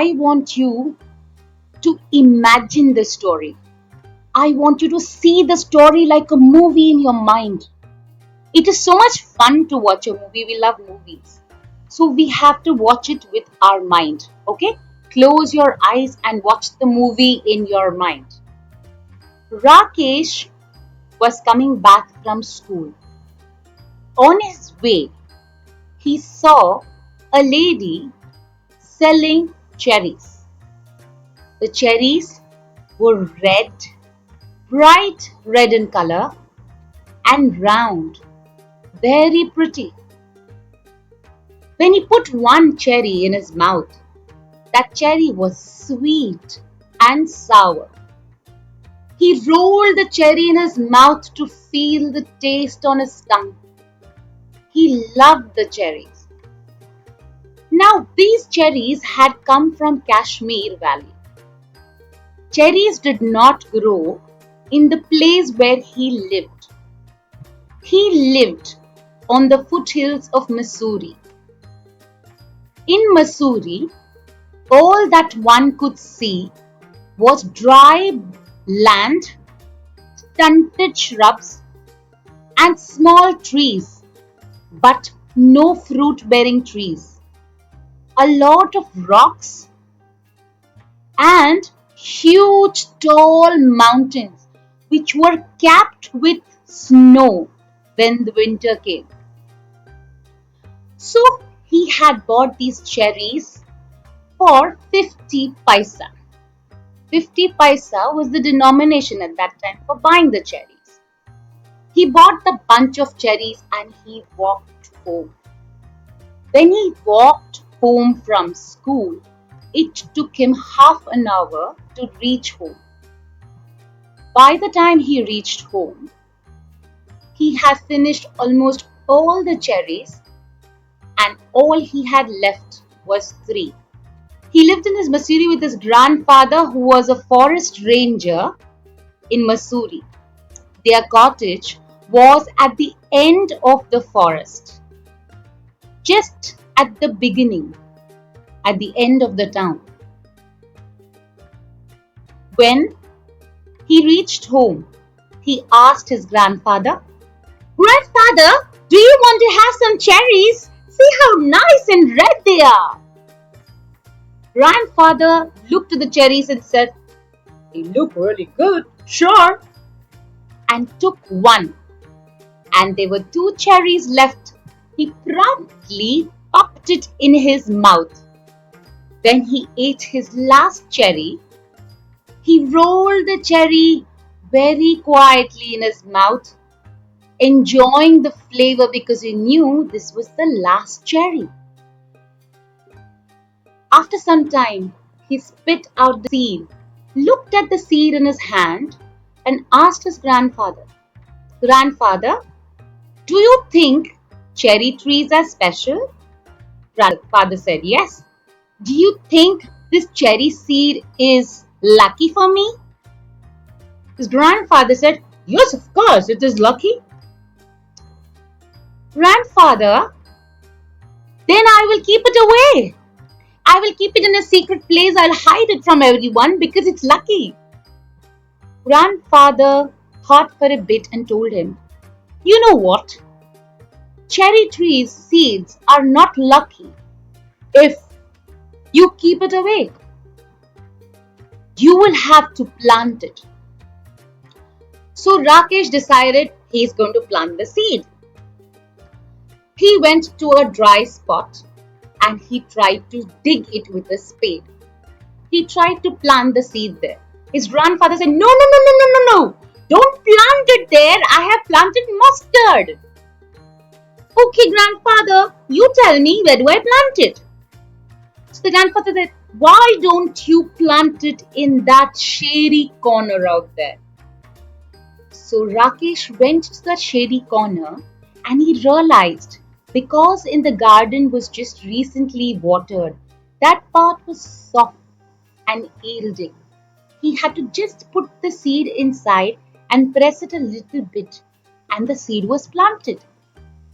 I want you to imagine the story. I want you to see the story like a movie in your mind. It is so much fun to watch a movie. We love movies. So we have to watch it with our mind. Okay? Close your eyes and watch the movie in your mind. Rakesh was coming back from school. On his way, he saw a lady selling cherries. The cherries were red, bright red in color, and round, very pretty. When he put one cherry in his mouth, that cherry was sweet and sour. He rolled the cherry in his mouth to feel the taste on his tongue. He loved the cherries. Now, these cherries had come from Kashmir Valley. Cherries did not grow in the place where he lived. He lived on the foothills of Missouri. In Missouri, all that one could see was dry land, stunted shrubs, and small trees, but no fruit-bearing trees. A lot of rocks and huge tall mountains which were capped with snow when the winter came. So he had bought these cherries for 50 paisa. 50 paisa was the denomination at that time for buying the cherries. He bought the bunch of cherries and he walked home. When he walked home from school, it took him half an hour to reach home. By the time he reached home, he had finished almost all the cherries and all he had left was 3. He lived in his Missouri with his grandfather who was a forest ranger in Missouri. Their cottage was at the end of the forest, just at the beginning, at the end of the town. When he reached home, he asked his grandfather, "Grandfather, do you want to have some cherries? See how nice and red they are." Grandfather looked at the cherries and said, "They look really good, sure," and took one. And there were 2 cherries left. He promptly popped it in his mouth. When he ate his last cherry, he rolled the cherry very quietly in his mouth, enjoying the flavor because he knew this was the last cherry. After some time, he spit out the seed, looked at the seed in his hand, and asked his grandfather, "Grandfather, do you think cherry trees are special?" Grandfather said, "Yes." "Do you think this cherry seed is lucky for me?" His grandfather said, "Yes, of course, it is lucky." "Grandfather, then I will keep it away. I will keep it in a secret place. I'll hide it from everyone because it's lucky." Grandfather thought for a bit and told him, "You know what? Cherry trees' seeds are not lucky if you keep it away. You will have to plant it." So Rakesh decided he's going to plant the seed. He went to a dry spot and he tried to dig it with a spade. He tried to plant the seed there. His grandfather said, "No, no, no, no, no, no, no. Don't plant it there. I have planted mustard." "Okay, grandfather, you tell me, where do I plant it?" So the grandfather said, "Why don't you plant it in that shady corner out there?" So Rakesh went to the shady corner and he realized because in the garden was just recently watered, that part was soft and yielding. He had to just put the seed inside and press it a little bit, and the seed was planted.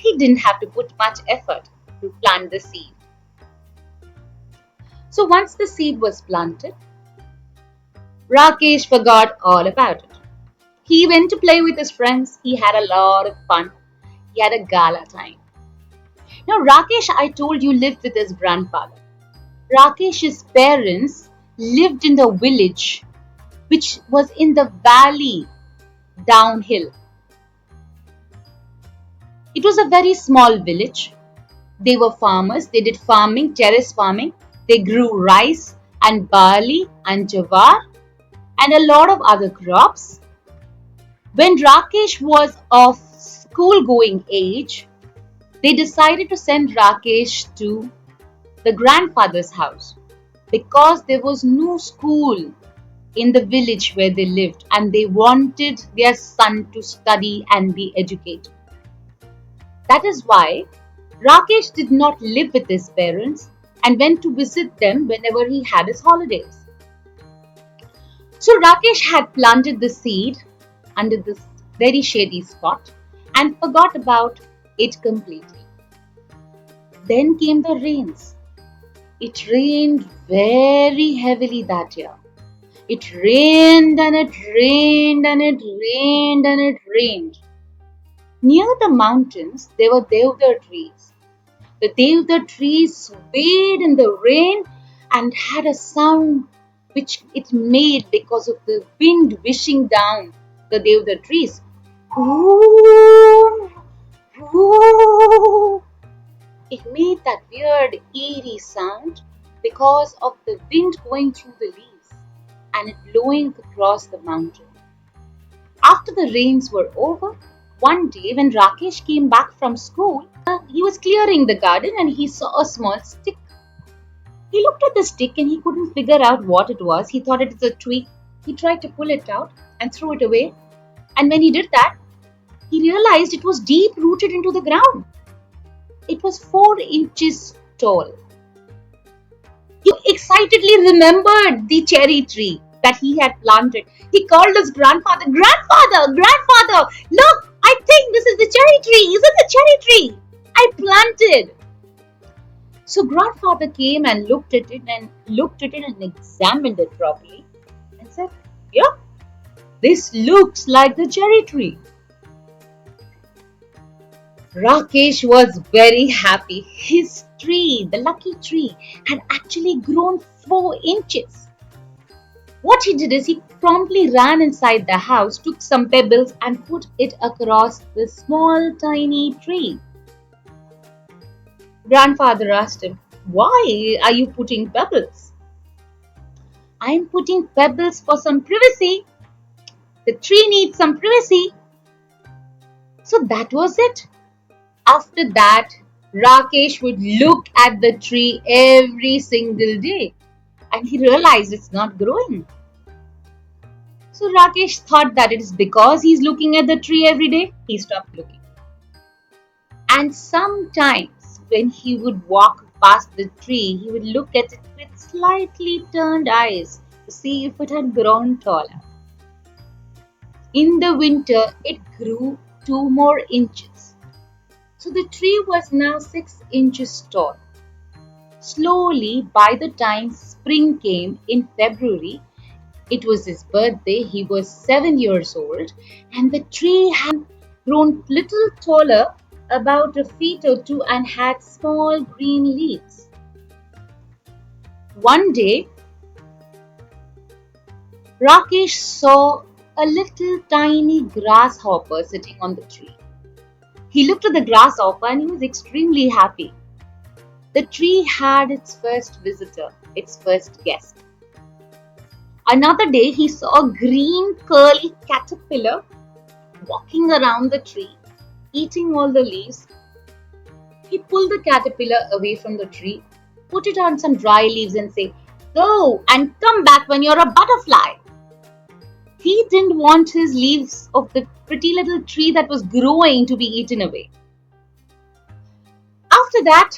He didn't have to put much effort to plant the seed. So once the seed was planted, Rakesh forgot all about it. He went to play with his friends. He had a lot of fun. He had a gala time. Now, Rakesh, I told you, lived with his grandfather. Rakesh's parents lived in the village, which was in the valley downhill. It was a very small village. They were farmers. They did farming, terrace farming. They grew rice and barley and jawar and a lot of other crops. When Rakesh was of school going age, they decided to send Rakesh to the grandfather's house because there was no school in the village where they lived and they wanted their son to study and be educated. That is why Rakesh did not live with his parents and went to visit them whenever he had his holidays. So Rakesh had planted the seed under this very shady spot and forgot about it completely. Then came the rains. It rained very heavily that year. It rained and it rained and it rained and it rained. Near the mountains, there were deodar trees. The deodar trees swayed in the rain and had a sound which it made because of the wind wishing down the deodar trees. Ooh, ooh. It made that weird eerie sound because of the wind going through the leaves and it blowing across the mountain. After the rains were over, one day when Rakesh came back from school, he was clearing the garden and he saw a small stick. He looked at the stick and he couldn't figure out what it was. He thought it was a twig. He tried to pull it out and threw it away. And when he did that, he realized it was deep rooted into the ground. It was 4 inches tall. He excitedly remembered the cherry tree that he had planted. He called his grandfather, "Grandfather, grandfather, look, I think this is the cherry tree. Is it the cherry tree I planted?" So grandfather came and looked at it and examined it properly and said, "Yeah, this looks like the cherry tree." Rakesh was very happy. His tree, the lucky tree, had actually grown 4 inches. What he did is he promptly ran inside the house, took some pebbles, and put it across the small, tiny tree. Grandfather asked him, "Why are you putting pebbles?" "I'm putting pebbles for some privacy. The tree needs some privacy." So that was it. After that, Rakesh would look at the tree every single day and he realized it's not growing. So Rakesh thought that it is because he's looking at the tree every day, he stopped looking. And sometimes when he would walk past the tree, he would look at it with slightly turned eyes to see if it had grown taller. In the winter, it grew 2 more inches. So the tree was now 6 inches tall. Slowly, by the time spring came in February, it was his birthday, he was 7 years old, and the tree had grown little taller, about a feet or two, and had small green leaves. One day, Rakesh saw a little tiny grasshopper sitting on the tree. He looked at the grasshopper and he was extremely happy. The tree had its first visitor, its first guest. Another day, he saw a green curly caterpillar walking around the tree, eating all the leaves. He pulled the caterpillar away from the tree, put it on some dry leaves and said, "Go and come back when you're a butterfly." He didn't want his leaves of the pretty little tree that was growing to be eaten away. After that,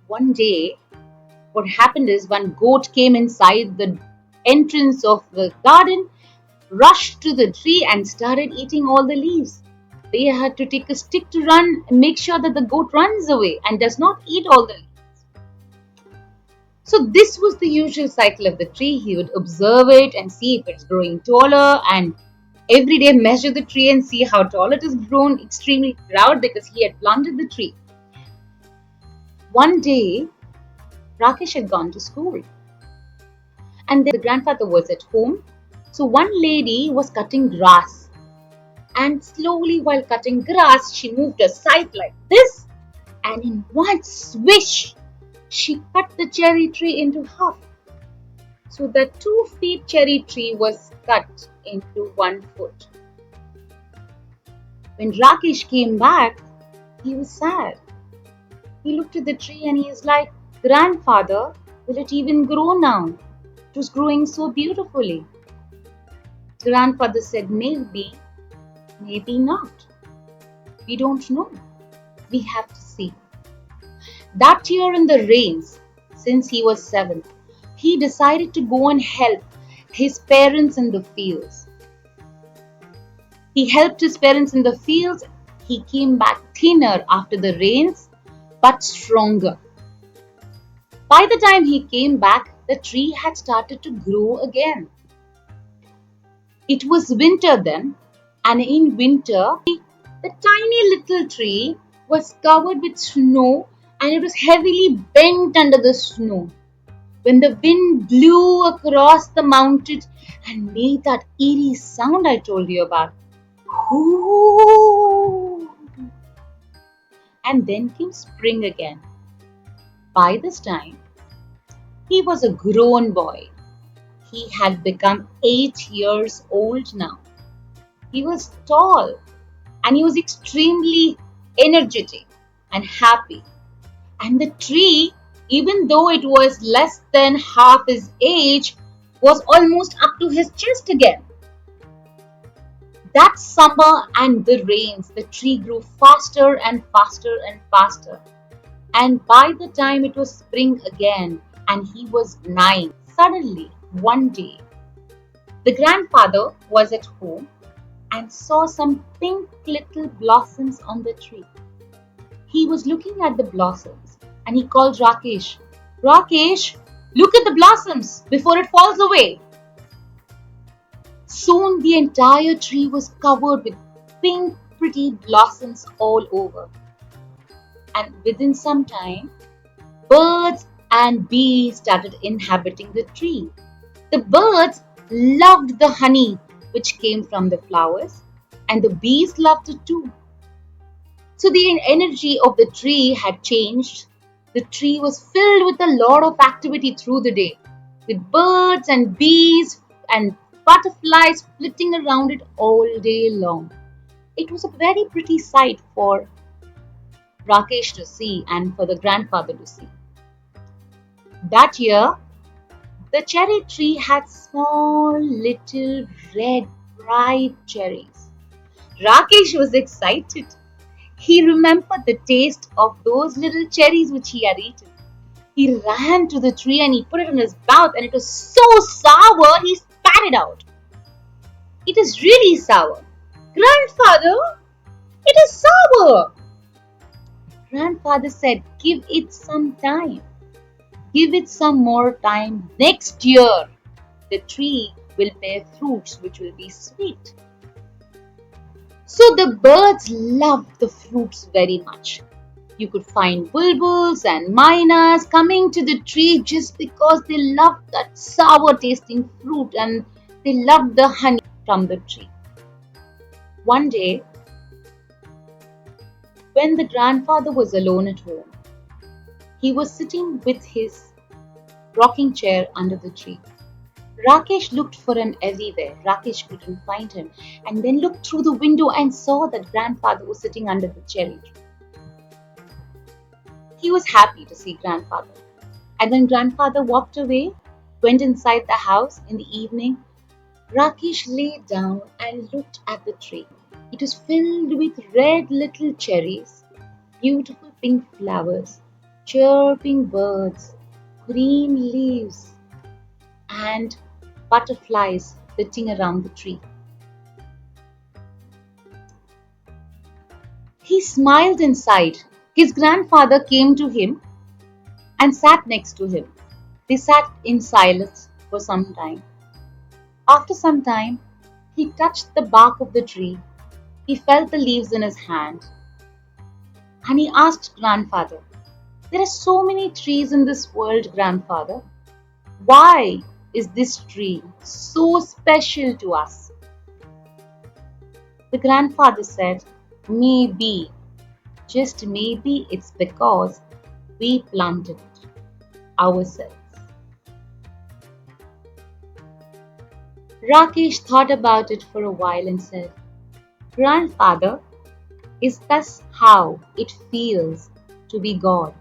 one day, what happened is one goat came inside the entrance of the garden, rushed to the tree and started eating all the leaves. They had to take a stick to run and make sure that the goat runs away and does not eat all the leaves. So this was the usual cycle of the tree. He would observe it and see if it's growing taller, and every day measure the tree and see how tall it has grown. Extremely proud because he had planted the tree. One day, Rakesh had gone to school and the grandfather was at home. So one lady was cutting grass, and slowly while cutting grass, she moved her scythe like this, and in one swish, she cut the cherry tree into half. So the 2 feet cherry tree was cut into 1 foot. When Rakesh came back, he was sad. He looked at the tree and he is like, Grandfather, will it even grow now? It was growing so beautifully. Grandfather said, maybe, maybe not. We don't know. We have to see. That year in the rains, since he was 7, he decided to go and help his parents in the fields. He helped his parents in the fields. He came back thinner after the rains, but stronger. By the time he came back, the tree had started to grow again. It was winter then, and in winter, the tiny little tree was covered with snow and it was heavily bent under the snow. When the wind blew across the mountains and made that eerie sound I told you about. Ooh. And then came spring again. By this time, he was a grown boy. He had become 8 years old now. He was tall and he was extremely energetic and happy. And the tree, even though it was less than half his age, was almost up to his chest again. That summer and the rains, the tree grew faster and faster and faster. And by the time it was spring again and he was 9, suddenly one day the grandfather was at home and saw some pink little blossoms on the tree. He was looking at the blossoms and he called Rakesh. Rakesh, look at the blossoms before it falls away. Soon the entire tree was covered with pink pretty blossoms all over. And within some time, birds and bees started inhabiting the tree. The birds loved the honey which came from the flowers, and the bees loved it too. So the energy of the tree had changed. The tree was filled with a lot of activity through the day, with birds and bees and butterflies flitting around it all day long. It was a very pretty sight for Rakesh to see and for the grandfather to see. That year, the cherry tree had small little red ripe cherries. Rakesh was excited. He remembered the taste of those little cherries which he had eaten. He ran to the tree and he put it in his mouth, and it was so sour he spat it out. It is really sour. Grandfather, it is sour. Grandfather said, give it some time. Give it some more time. Next year, the tree will bear fruits which will be sweet. So the birds loved the fruits very much. You could find bulbuls and mynas coming to the tree just because they loved that sour tasting fruit and they loved the honey from the tree. One day, when the grandfather was alone at home, he was sitting with his rocking chair under the tree. Rakesh looked for him everywhere. Rakesh couldn't find him and then looked through the window and saw that grandfather was sitting under the cherry tree. He was happy to see grandfather. And when grandfather walked away, went inside the house in the evening, Rakesh lay down and looked at the tree. It was filled with red little cherries, beautiful pink flowers, chirping birds, green leaves, and butterflies flitting around the tree. He smiled inside. His grandfather came to him and sat next to him. They sat in silence for some time. After some time, he touched the bark of the tree. He felt the leaves in his hand and he asked grandfather, "There are so many trees in this world, grandfather. Why is this tree so special to us?" The grandfather said, "Maybe, just maybe it's because we planted it ourselves." Rakesh thought about it for a while and said, "Grandfather, is this how it feels to be God?"